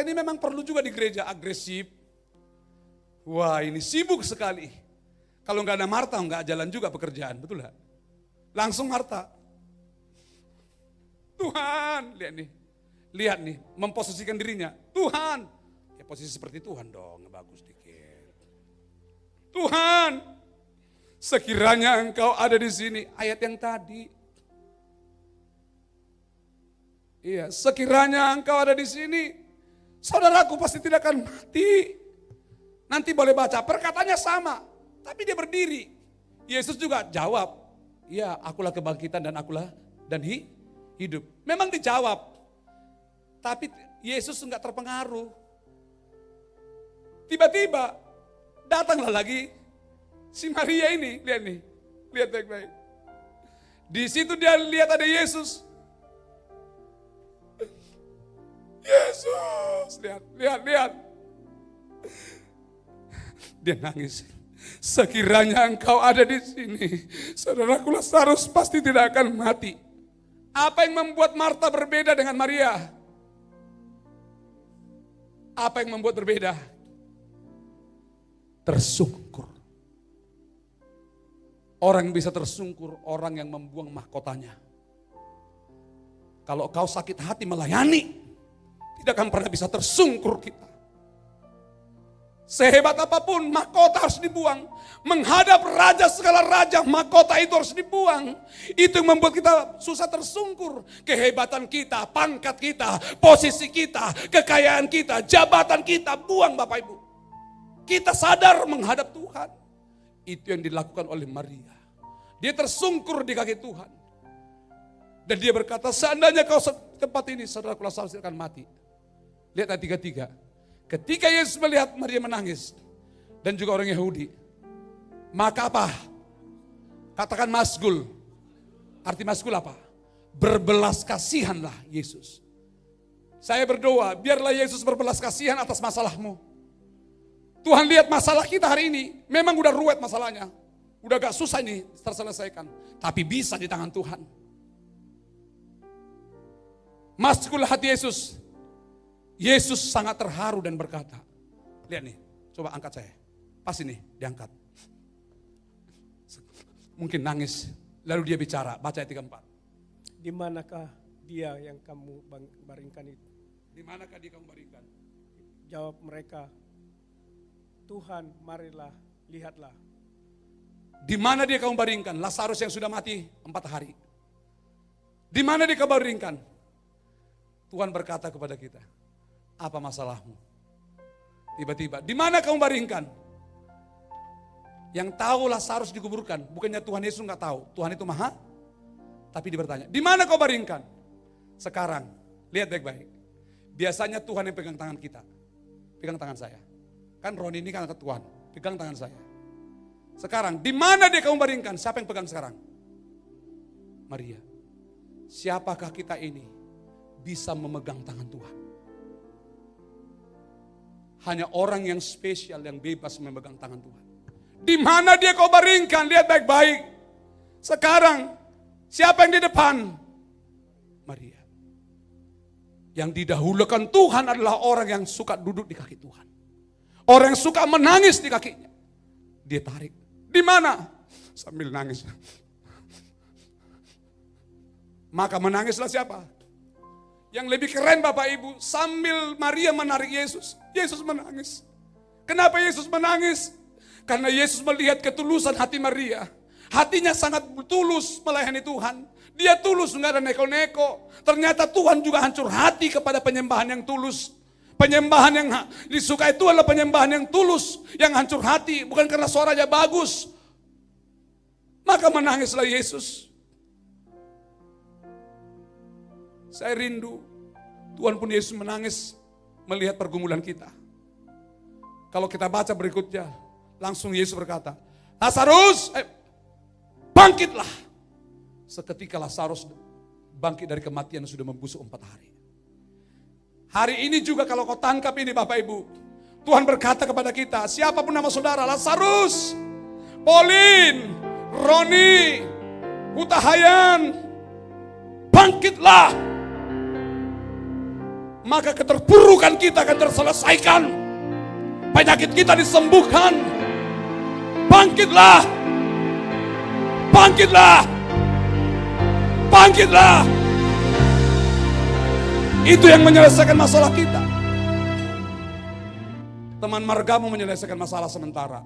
ini memang perlu juga di gereja, agresif. Wah ini sibuk sekali. Kalau nggak ada Marta nggak jalan juga pekerjaan, betul nggak? Langsung Marta. Tuhan, lihat nih, memposisikan dirinya. Tuhan, ya posisi seperti Tuhan dong, bagus dikit. Tuhan, sekiranya engkau ada di sini, ayat yang tadi. Iya, sekiranya engkau ada di sini, saudaraku pasti tidak akan mati. Nanti boleh baca, perkataannya sama. Tapi dia berdiri. Yesus juga jawab, ya akulah kebangkitan dan akulah dan hidup. Memang dijawab. Tapi Yesus enggak terpengaruh. Tiba-tiba datanglah lagi si Maria ini. Lihat nih, lihat baik-baik. Di situ dia lihat ada Yesus. Yesus, lihat. Dia nangis. Sekiranya engkau ada di sini, saudaraku Lazarus pasti tidak akan mati. Apa yang membuat Marta berbeda dengan Maria? Apa yang membuat berbeda? Tersungkur. Orang bisa tersungkur, orang yang membuang mahkotanya. Kalau kau sakit hati melayani, tidak akan pernah bisa tersungkur kita. Sehebat apapun mahkota harus dibuang. Menghadap raja segala raja, mahkota itu harus dibuang. Itu yang membuat kita susah tersungkur. Kehebatan kita, pangkat kita, posisi kita, kekayaan kita, jabatan kita, buang Bapak Ibu. Kita sadar menghadap Tuhan. Itu yang dilakukan oleh Maria. Dia tersungkur di kaki Tuhan. Dan dia berkata, seandainya kau tempat ini, saudaraku Lazarus akan mati. Lihat ayat 33. Ketika Yesus melihat Maria menangis dan juga orang Yahudi, maka apa? Katakan masgul. Arti maskul apa? Berbelas kasihanlah Yesus. Saya berdoa, biarlah Yesus berbelas kasihan atas masalahmu. Tuhan lihat masalah kita hari ini, memang udah ruwet masalahnya. Udah gak susah ini terselesaikan. Tapi bisa di tangan Tuhan. Maskul hati Yesus. Yesus sangat terharu dan berkata, lihat nih, coba angkat saya. Pas ini, diangkat. Mungkin nangis. Lalu dia bicara, baca ayat 34. Di manakah dia yang kamu baringkan itu? Di manakah dia kamu baringkan? Jawab mereka, Tuhan, marilah, lihatlah. Di mana dia kamu baringkan? Lazarus yang sudah mati 4 hari. Di mana dia kamu baringkan? Tuhan berkata kepada kita, apa masalahmu? Tiba-tiba, di mana kamu baringkan? Yang tahu Lazarus dikuburkan, bukannya Tuhan Yesus nggak tahu. Tuhan itu maha. Tapi dia bertanya, di mana kau baringkan? Sekarang, lihat baik-baik. Biasanya Tuhan yang pegang tangan kita. Pegang tangan saya. Kan Roni ini kan anak Tuhan, pegang tangan saya. Sekarang, di mana dia kamu baringkan? Siapa yang pegang sekarang? Maria. Siapakah kita ini bisa memegang tangan Tuhan? Hanya orang yang spesial yang bebas memegang tangan Tuhan. Di mana dia kau baringkan? Lihat baik-baik. Sekarang, siapa yang di depan? Maria. Yang didahulukan Tuhan adalah orang yang suka duduk di kaki Tuhan. Orang yang suka menangis di kakinya. Dia tarik. Di mana? Sambil nangis. Maka menangislah siapa? Yang lebih keren Bapak Ibu, sambil Maria menarik Yesus, Yesus menangis. Kenapa Yesus menangis? Karena Yesus melihat ketulusan hati Maria. Hatinya sangat tulus melayani Tuhan. Dia tulus, enggak ada neko-neko. Ternyata Tuhan juga hancur hati kepada penyembahan yang tulus. Penyembahan yang disukai itu adalah penyembahan yang tulus, yang hancur hati, bukan karena suaranya bagus. Maka menangislah Yesus. Saya rindu Tuhan pun Yesus menangis melihat pergumulan kita. Kalau kita baca berikutnya, langsung Yesus berkata, Lazarus, bangkitlah. Seketika Lazarus bangkit dari kematian yang sudah membusuk 4 hari. Hari ini juga kalau kau tangkap ini Bapak Ibu, Tuhan berkata kepada kita, siapapun nama saudara, Lazarus, Pauline, Roni, Hutahayan, bangkitlah. Maka keterpurukan kita akan terselesaikan. Penyakit kita disembuhkan. Bangkitlah. Bangkitlah. Bangkitlah. Itu yang menyelesaikan masalah kita. Teman margamu menyelesaikan masalah sementara.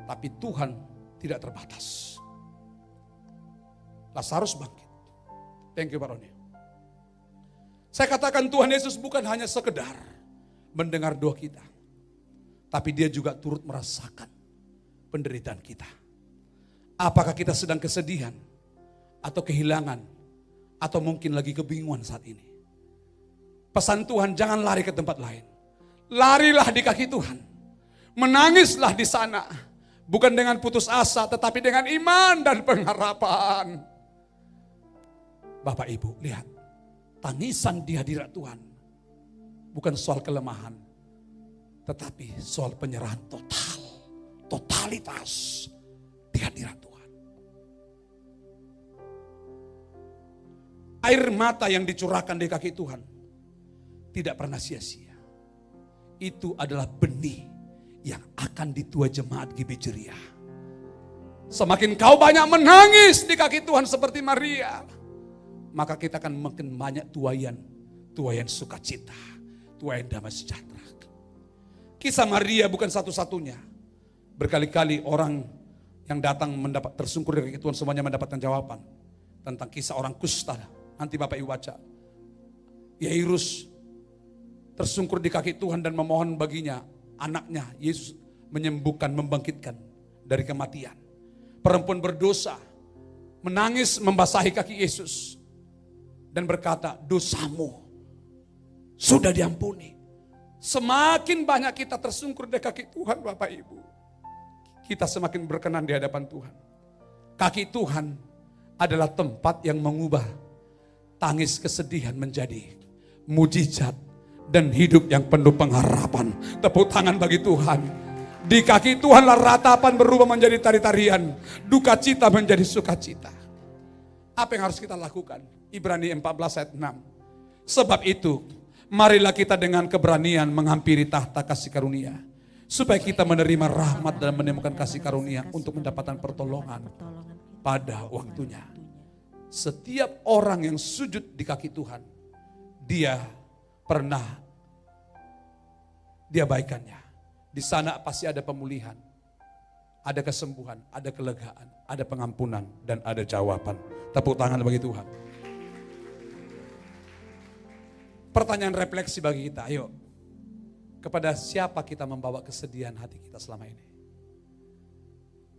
Tapi Tuhan tidak terbatas. Lazarus bangkit. Thank you Pak Roni. Saya katakan Tuhan Yesus bukan hanya sekedar mendengar doa kita. Tapi dia juga turut merasakan penderitaan kita. Apakah kita sedang kesedihan atau kehilangan atau mungkin lagi kebingungan saat ini. Pesan Tuhan, jangan lari ke tempat lain. Larilah di kaki Tuhan. Menangislah di sana. Bukan dengan putus asa tetapi dengan iman dan pengharapan. Bapak Ibu lihat. Tangisan di hadirat Tuhan. Bukan soal kelemahan. Tetapi soal penyerahan total. Totalitas di hadirat Tuhan. Air mata yang dicurahkan di kaki Tuhan tidak pernah sia-sia. Itu adalah benih yang akan dituai jemaat GB Ceria. Semakin kau banyak menangis di kaki Tuhan seperti Maria, maka kita akan makin banyak tuaian sukacita, tuaian damai sejahtera. Kisah Maria bukan satu-satunya. Berkali-kali orang yang datang tersungkur di kaki Tuhan semuanya mendapatkan jawaban tentang kisah orang kusta. Nanti Bapak Ibu baca. Yairus tersungkur di kaki Tuhan dan memohon baginya anaknya Yesus menyembuhkan, membangkitkan dari kematian. Perempuan berdosa menangis membasahi kaki Yesus dan berkata, dosamu sudah diampuni. Semakin banyak kita tersungkur di kaki Tuhan Bapak Ibu, kita semakin berkenan di hadapan Tuhan. Kaki Tuhan adalah tempat yang mengubah tangis kesedihan menjadi mujizat dan hidup yang penuh pengharapan. Tepuk tangan bagi Tuhan. Di kaki Tuhanlah ratapan berubah menjadi tari-tarian, duka cita menjadi sukacita. Apa yang harus kita lakukan? Ibrani 14 ayat 6. Sebab itu, marilah kita dengan keberanian menghampiri tahta kasih karunia, supaya kita menerima rahmat dan menemukan kasih karunia untuk mendapatkan pertolongan pada waktunya. Setiap orang yang sujud di kaki Tuhan, dia pernah diabaikannya. Di sana pasti ada pemulihan, ada kesembuhan, ada kelegaan, ada pengampunan, dan ada jawaban. Tepuk tangan bagi Tuhan. Pertanyaan refleksi bagi kita, ayo. Kepada siapa kita membawa kesedihan hati kita selama ini?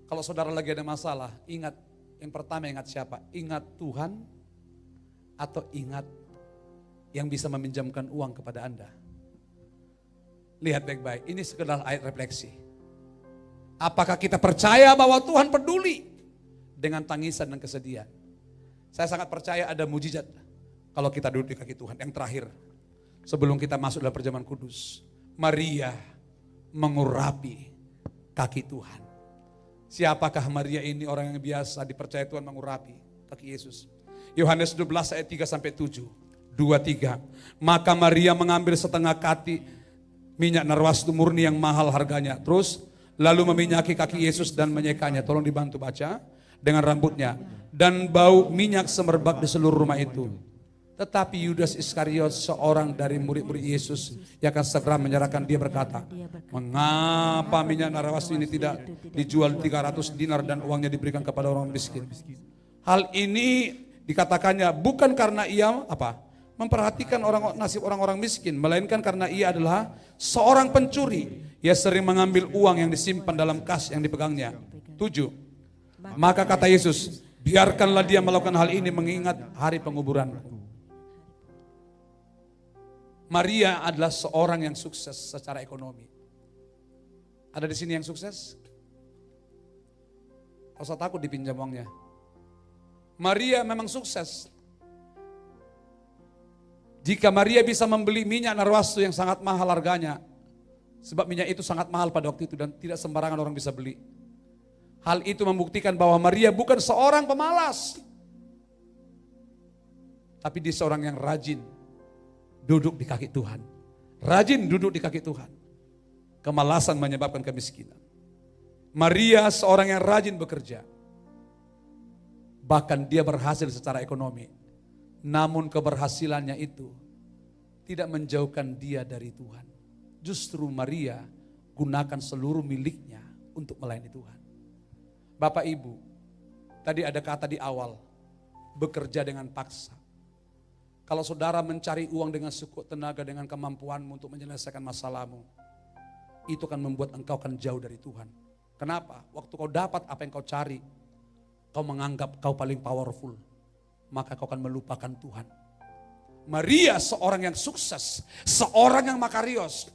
Kalau saudara lagi ada masalah, ingat, yang pertama ingat siapa? Ingat Tuhan atau ingat yang bisa meminjamkan uang kepada Anda? Lihat baik-baik, ini sekedar ayat refleksi. Apakah kita percaya bahwa Tuhan peduli dengan tangisan dan kesedihan? Saya sangat percaya ada mujizat kalau kita duduk di kaki Tuhan. Yang terakhir, sebelum kita masuk dalam perjamuan kudus, Maria mengurapi kaki Tuhan. Siapakah Maria ini? Orang yang biasa dipercaya Tuhan mengurapi kaki Yesus. Yohanes 12 ayat 3 sampai 7. 2-3. Maka Maria mengambil setengah kati minyak narwastu murni yang mahal harganya. Terus lalu meminyaki kaki Yesus dan menyekanya. Tolong dibantu baca. Dengan rambutnya. Dan bau minyak semerbak di seluruh rumah itu. Tetapi Yudas Iskariot, seorang dari murid-murid Yesus yang akan segera menyerahkan dia, berkata, mengapa minyak narwastu ini tidak dijual 300 dinar dan uangnya diberikan kepada orang miskin? Hal ini dikatakannya bukan karena ia memperhatikan nasib orang-orang miskin, melainkan karena ia adalah seorang pencuri. Ia sering mengambil uang yang disimpan dalam kas yang dipegangnya. 7. Maka kata Yesus, biarkanlah dia melakukan hal ini mengingat hari penguburanku. Maria adalah seorang yang sukses secara ekonomi. Ada di sini yang sukses? Gak usah takut dipinjam uangnya. Maria memang sukses. Jika Maria bisa membeli minyak narwastu yang sangat mahal harganya, sebab minyak itu sangat mahal pada waktu itu dan tidak sembarangan orang bisa beli. Hal itu membuktikan bahwa Maria bukan seorang pemalas, tapi dia seorang yang rajin duduk di kaki Tuhan. Rajin duduk di kaki Tuhan. Kemalasan menyebabkan kemiskinan. Maria seorang yang rajin bekerja. Bahkan dia berhasil secara ekonomi. Namun keberhasilannya itu tidak menjauhkan dia dari Tuhan. Justru Maria gunakan seluruh miliknya untuk melayani Tuhan. Bapak Ibu, tadi ada kata di awal, bekerja dengan paksa. Kalau saudara mencari uang dengan sekuat tenaga, dengan kemampuanmu untuk menyelesaikan masalahmu, itu akan membuat engkau akan jauh dari Tuhan. Kenapa? Waktu kau dapat apa yang kau cari, kau menganggap kau paling powerful, maka kau akan melupakan Tuhan. Maria seorang yang sukses, seorang yang makarios.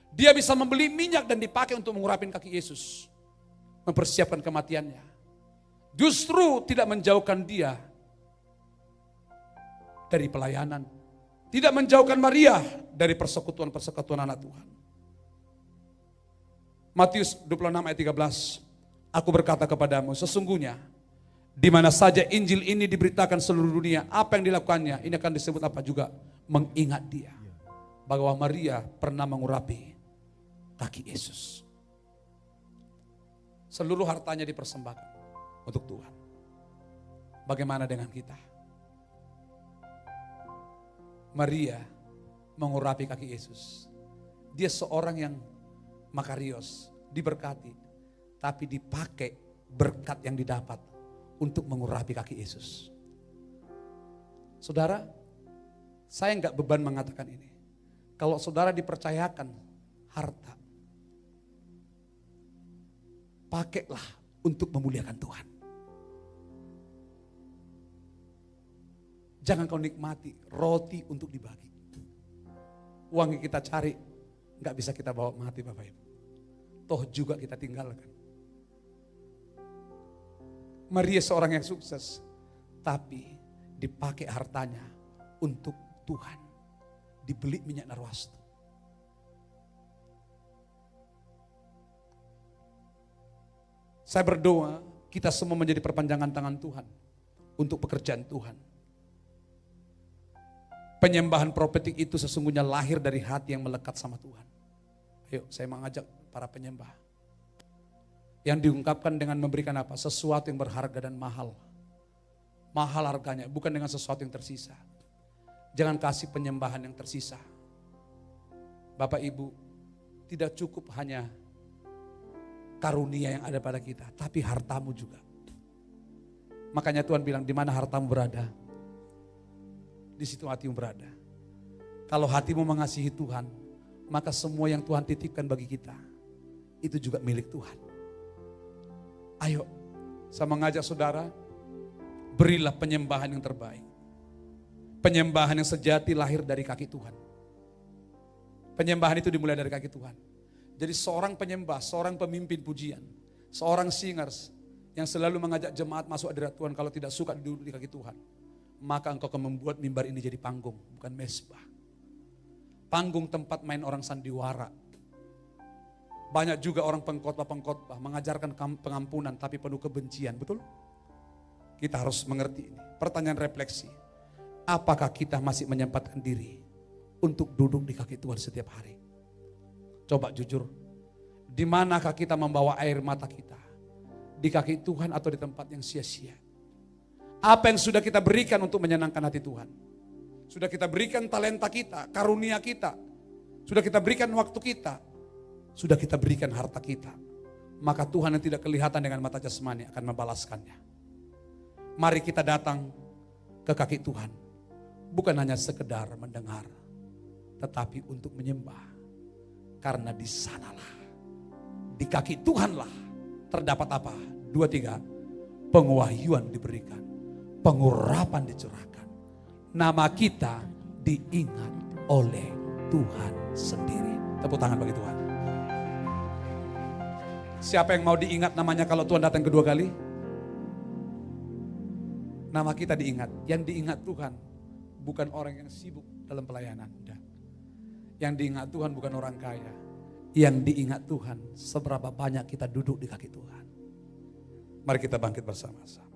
Dia bisa membeli minyak dan dipakai untuk mengurapin kaki Yesus, mempersiapkan kematiannya. Justru tidak menjauhkan dia dari pelayanan. Tidak menjauhkan Maria dari persekutuan-persekutuan anak Tuhan. Matius 26 ayat 13. Aku berkata kepadamu, sesungguhnya di mana saja Injil ini diberitakan seluruh dunia, apa yang dilakukannya, ini akan disebut apa juga? Mengingat dia. Bahwa Maria pernah mengurapi kaki Yesus. Seluruh hartanya dipersembahkan untuk Tuhan. Bagaimana dengan kita? Maria mengurapi kaki Yesus. Dia seorang yang makarios, diberkati, tapi dipakai berkat yang didapat untuk mengurapi kaki Yesus. Saudara, saya enggak beban mengatakan ini. Kalau saudara dipercayakan harta, pakailah untuk memuliakan Tuhan. Jangan kau nikmati roti untuk dibagi. Uang yang kita cari gak bisa kita bawa mati Bapak Ibu. Toh juga kita tinggalkan. Maria seorang yang sukses. tetapi dipakai hartanya untuk Tuhan. Dibeli minyak narwastu. Saya berdoa kita semua menjadi perpanjangan tangan Tuhan untuk pekerjaan Tuhan. Penyembahan profetik itu sesungguhnya lahir dari hati yang melekat sama Tuhan. Ayo saya mengajak para penyembah. Yang diungkapkan dengan memberikan apa? Sesuatu yang berharga dan mahal. Mahal harganya, bukan dengan sesuatu yang tersisa. Jangan kasih penyembahan yang tersisa. Bapak Ibu, tidak cukup hanya karunia yang ada pada kita, tapi hartamu juga. Makanya Tuhan bilang, di mana hartamu berada, di situ hatimu berada. Kalau hatimu mengasihi Tuhan, maka semua yang Tuhan titipkan bagi kita, itu juga milik Tuhan. Ayo, saya mengajak saudara, berilah penyembahan yang terbaik. Penyembahan yang sejati lahir dari kaki Tuhan. Penyembahan itu dimulai dari kaki Tuhan. Jadi seorang penyembah, seorang pemimpin pujian, seorang singers yang selalu mengajak jemaat masuk hadirat Tuhan kalau tidak suka duduk di kaki Tuhan. Maka engkau akan membuat mimbar ini jadi panggung, bukan mezbah. Panggung tempat main orang sandiwara. Banyak juga orang pengkhotbah mengajarkan pengampunan tapi penuh kebencian, betul? Kita harus mengerti ini. Pertanyaan refleksi, apakah kita masih menyempatkan diri untuk duduk di kaki Tuhan setiap hari? Coba jujur, di manakah kita membawa air mata kita? Di kaki Tuhan atau di tempat yang sia-sia? Apa yang sudah kita berikan untuk menyenangkan hati Tuhan? Sudah kita berikan talenta kita, karunia kita. Sudah kita berikan waktu kita. Sudah kita berikan harta kita. Maka Tuhan yang tidak kelihatan dengan mata jasmani akan membalaskannya. Mari kita datang ke kaki Tuhan. Bukan hanya sekedar mendengar, tetapi untuk menyembah. Karena di sanalah, di kaki Tuhanlah terdapat apa? 2, 3, penguayuan diberikan, pengurapan dicurahkan. Nama kita diingat oleh Tuhan sendiri. Tepuk tangan bagi Tuhan. Siapa yang mau diingat namanya kalau Tuhan datang kedua kali? Nama kita diingat. Yang diingat Tuhan bukan orang yang sibuk dalam pelayanan. Yang diingat Tuhan bukan orang kaya. Yang diingat Tuhan seberapa banyak kita duduk di kaki Tuhan. Mari kita bangkit bersama-sama.